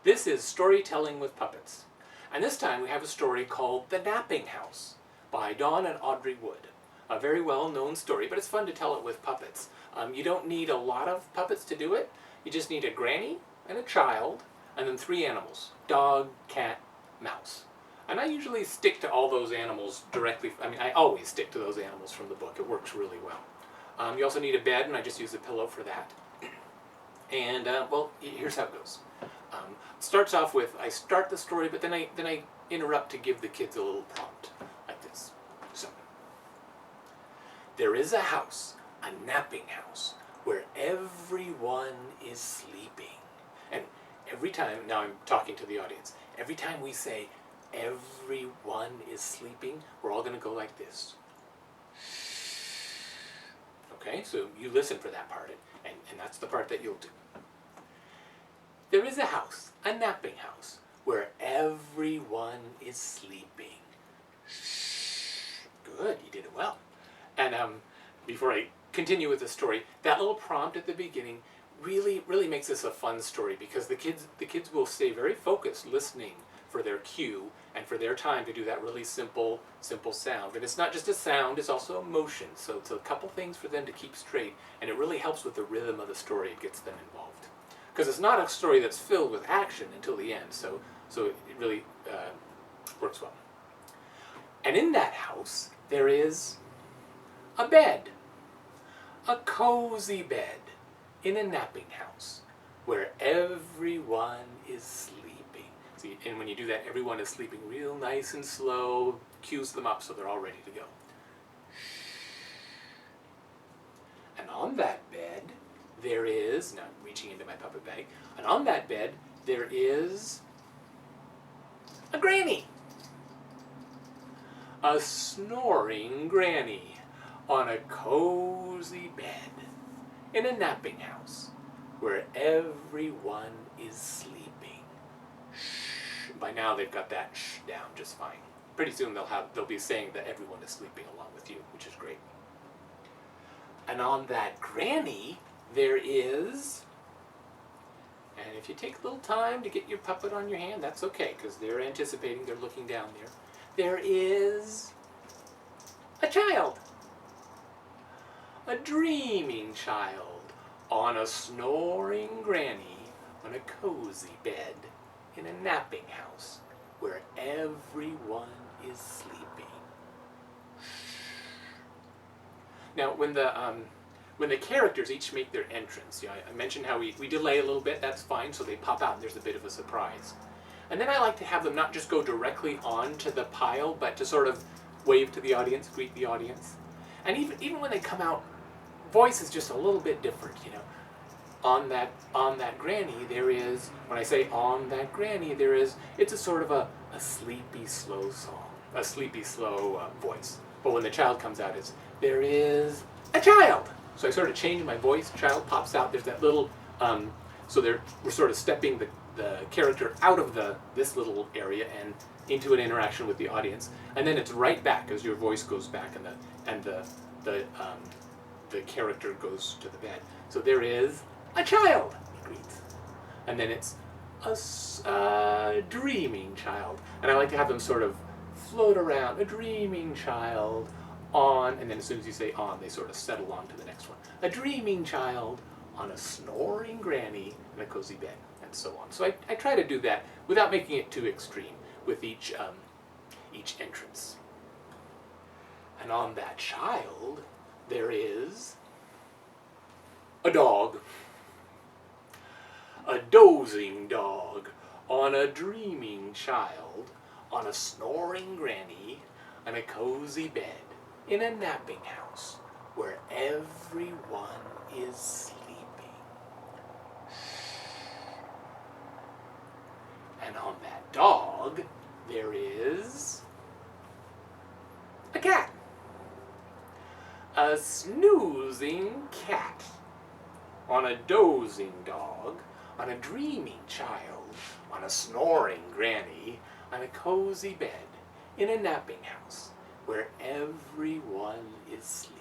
This is Storytelling with Puppets, and this time we have a story called The Napping House by Dawn and Audrey Wood. A very well-known story, but it's fun to tell it with puppets. You don't need a lot of puppets to do it. You just need a granny and a child, and then 3 animals: dog, cat, mouse. And I usually stick to all those animals directly. I always stick to those animals from the book. It works really well. You also need a bed, and I just use a pillow for that. And, well, here's how it goes. It starts off with, I start the story, but then I interrupt to give the kids a little prompt, like this. So, there is a house, a napping house, where everyone is sleeping. And every time, now I'm talking to the audience, every time we say, everyone is sleeping, we're all going to go like this. Okay, so you listen for that part, and that's the part that you'll do. There is a house, a napping house, where everyone is sleeping. Good, you did it well. And before I continue with the story, that little prompt at the beginning really makes this a fun story, because the kids will stay very focused, listening for their cue and for their time to do that really simple sound. And it's not just a sound, it's also a motion. So it's a couple things for them to keep straight, and it really helps with the rhythm of the story. It gets them involved. Because it's not a story that's filled with action until the end, so it really works well. And in that house, there is a bed, a cozy bed in a napping house where everyone is sleeping. See, and when you do that, everyone is sleeping real nice and slow, cues them up so they're all ready to go. And on that bed, there is, now I'm reaching into my puppet bag, and on that bed, there is a granny. A snoring granny on a cozy bed in a napping house where everyone is sleeping. Shh. By now they've got that shh down just fine. Pretty soon they'll be saying that everyone is sleeping along with you, which is great. And on that granny, there is, and if you take a little time to get your puppet on your hand, that's okay, because they're anticipating, they're looking down there. There is a child. A dreaming child on a snoring granny on a cozy bed in a napping house where everyone is sleeping. Now, when the characters each make their entrance, I mentioned how we delay a little bit, that's fine, so they pop out and there's a bit of a surprise. And then I like to have them not just go directly onto the pile, but to sort of wave to the audience, greet the audience. And even when they come out, voice is just a little bit different, On that granny, there is, when I say on that granny, there is, it's a sort of a sleepy, slow song, a sleepy, slow voice. But when the child comes out, there is a child. So I sort of change my voice, child pops out, there's that little, we're sort of stepping the character out of this little area and into an interaction with the audience, and then it's right back as your voice goes back and the character goes to the bed. So there is a child, he greets, and then it's a dreaming child, and I like to have them sort of float around, a dreaming child on, and then as soon as you say on, they sort of settle on to the next one. A dreaming child on a snoring granny in a cozy bed, and so on. So I try to do that without making it too extreme with each entrance. And on that child, there is a dog. A dozing dog on a dreaming child on a snoring granny on a cozy bed in a napping house where everyone is sleeping. And on that dog, there is a cat. A snoozing cat on a dozing dog on a dreaming child on a snoring granny on a cozy bed in a napping house where everyone is sleeping.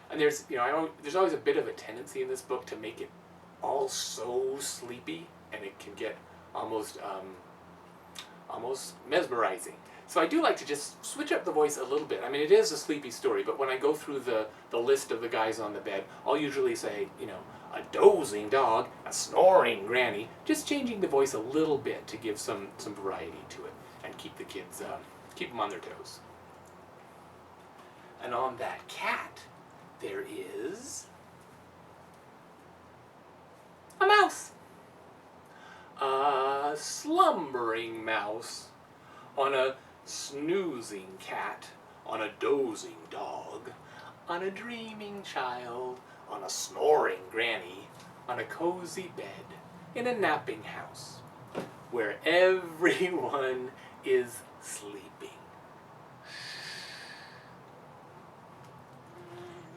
And there's always a bit of a tendency in this book to make it all so sleepy, and it can get almost mesmerizing. So I do like to just switch up the voice a little bit. I mean, it is a sleepy story, but when I go through the list of the guys on the bed, I'll usually say, a dozing dog, a snoring granny, just changing the voice a little bit to give some variety to it and keep the kids, keep them on their toes. And on that cat, there is a mouse. A slumbering mouse on a snoozing cat, on a dozing dog, on a dreaming child, on a snoring granny, on a cozy bed, in a napping house, where everyone is sleeping.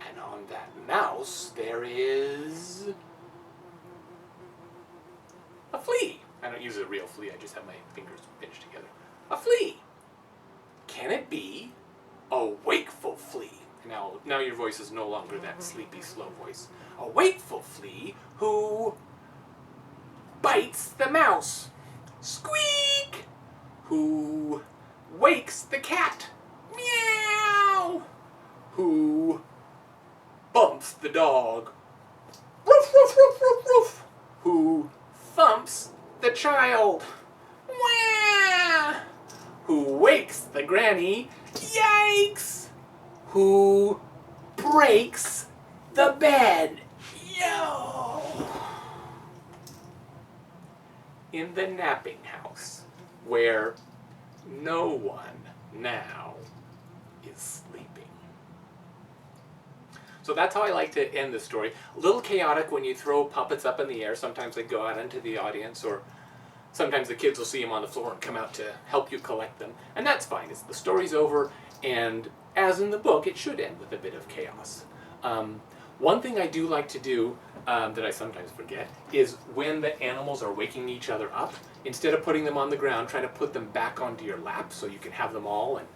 And on that mouse, there is a flea. I don't use a real flea, I just have my fingers pinched together. A flea. Can it be a wakeful flea? Now your voice is no longer that sleepy, slow voice. A wakeful flea who bites the mouse. Squeak! Who wakes the cat. Meow! Who bumps the dog. Roof, roof, roof, roof, roof! Who thumps the child. Wah! Who wakes the granny. Yikes! Who breaks the bed. Yo! In the napping house, where no one now is sleeping. So that's how I like to end the story. A little chaotic when you throw puppets up in the air. Sometimes they go out into the audience, or sometimes the kids will see them on the floor and come out to help you collect them. And that's fine. The story's over, and as in the book, it should end with a bit of chaos. One thing I do like to do, that I sometimes forget, is when the animals are waking each other up, instead of putting them on the ground, try to put them back onto your lap so you can have them all and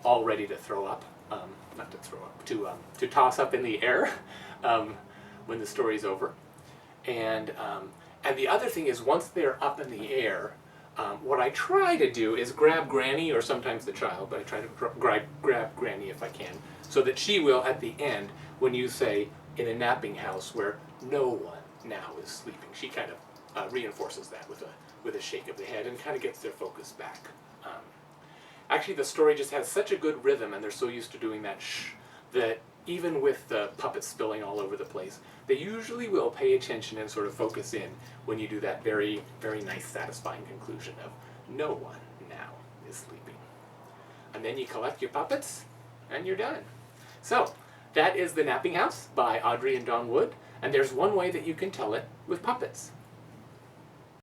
all ready to throw up. Not to throw up, to toss up in the air when the story's over. And the other thing is, once they're up in the air, what I try to do is grab Granny, or sometimes the child, but I try to grab Granny if I can, so that she will, at the end, when you say, in a napping house where no one now is sleeping, she kind of reinforces that with a shake of the head and kind of gets their focus back. Actually, the story just has such a good rhythm, and they're so used to doing that shh, that even with the puppets spilling all over the place, they usually will pay attention and sort of focus in when you do that very, very nice, satisfying conclusion of no one now is sleeping. And then you collect your puppets, and you're done. So, that is The Napping House by Audrey and Don Wood, and there's one way that you can tell it with puppets.